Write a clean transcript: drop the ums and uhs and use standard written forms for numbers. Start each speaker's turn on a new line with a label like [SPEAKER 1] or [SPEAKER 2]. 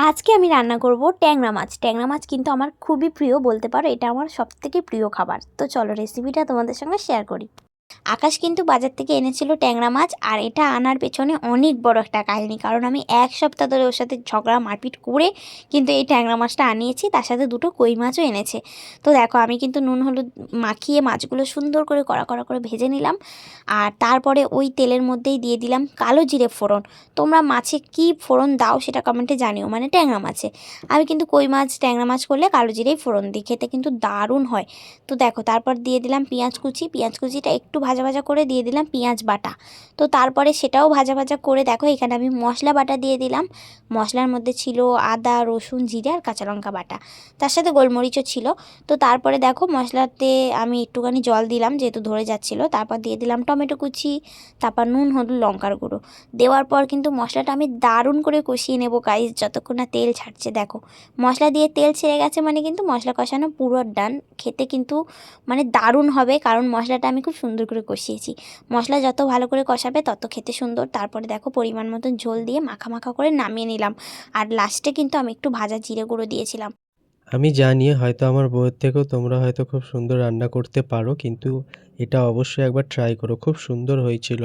[SPEAKER 1] আজকে আমি রান্না করব ট্যাংরা মাছ। ট্যাংরা মাছ কিন্তু আমার খুবই প্রিয়, বলতে পারো এটা আমার সবথেকে প্রিয় খাবার। তো চলো রেসিপিটা তোমাদের সঙ্গে শেয়ার করি। আকাশ কিন্তু বাজার থেকে এনেছিল ট্যাংরা মাছ, আর এটা আনার পেছনে অনেক বড় একটা কাহিনী, কারণ আমি এক সপ্তাহ ধরে ওর সাথে ঝগড়া মারপিট করে কিন্তু এই ট্যাংরা মাছটা আনিয়েছি, তার সাথে দুটো কই মাছও এনেছে। তো দেখো আমি কিন্তু নুন হলুদ মাখিয়ে মাছগুলো সুন্দর করে কড়া কড়া করে ভেজে নিলাম, আর তারপরে ওই তেলের মধ্যেই দিয়ে দিলাম কালো জিরে ফোড়ন। তোমরা মাছে কি ফোড়ন দাও সেটা কমেন্টে জানিও, মানে ট্যাংরা মাছে। আমি কিন্তু কই মাছ ট্যাংরা মাছ করলে কালো জিরেই ফোড়ন দিই, খেতে কিন্তু দারুণ হয়। তো দেখো তারপর দিয়ে দিলাম পেঁয়াজ কুচি, পেঁয়াজ কুচিটা একটু ভাজা ভাজা করে দিয়ে দিলাম পেঁয়াজ বাটা। তো তারপরে সেটাও ভাজা ভাজা করে দেখো এখানে আমি মশলা বাটা দিয়ে দিলাম। মশলার মধ্যে ছিল আদা রসুন জিরে আর কাঁচা লঙ্কা বাটা, তার সাথে গোলমরিচও ছিল। তো তারপরে দেখো মশলাতে আমি একটুখানি জল দিলাম যেহেতু ধরে যাচ্ছিলো, তারপর দিয়ে দিলাম টমেটো কুচি, তারপর নুন হলুদ লঙ্কার গুঁড়ো দেওয়ার পর কিন্তু মশলাটা আমি দারুণ করে কষিয়ে নেবো গাইস, যতক্ষণ না তেল ছাড়ছে। দেখো মশলা দিয়ে তেল ছেড়ে গেছে মানে কিন্তু মশলা কষানো পুরো ডান। খেতে কিন্তু মানে দারুণ হবে, কারণ মশলাটা আমি খুব সুন্দর করে কষিয়েছি। মশলা যত ভালো করে কষাবে তত খেতে সুন্দর। তারপরে দেখো পরিমাণ মতন ঝোল দিয়ে মাখা মাখা করে নামিয়ে নিলাম, আর লাস্টে কিন্তু আমি একটু ভাজা জিরে গুঁড়ো দিয়েছিলাম।
[SPEAKER 2] আমি জানি হয়তো আমার বউয়ের থেকেও তোমরা হয়তো খুব সুন্দর রান্না করতে পারো, কিন্তু এটা অবশ্যই একবার ট্রাই করো, খুব সুন্দর হয়েছিল।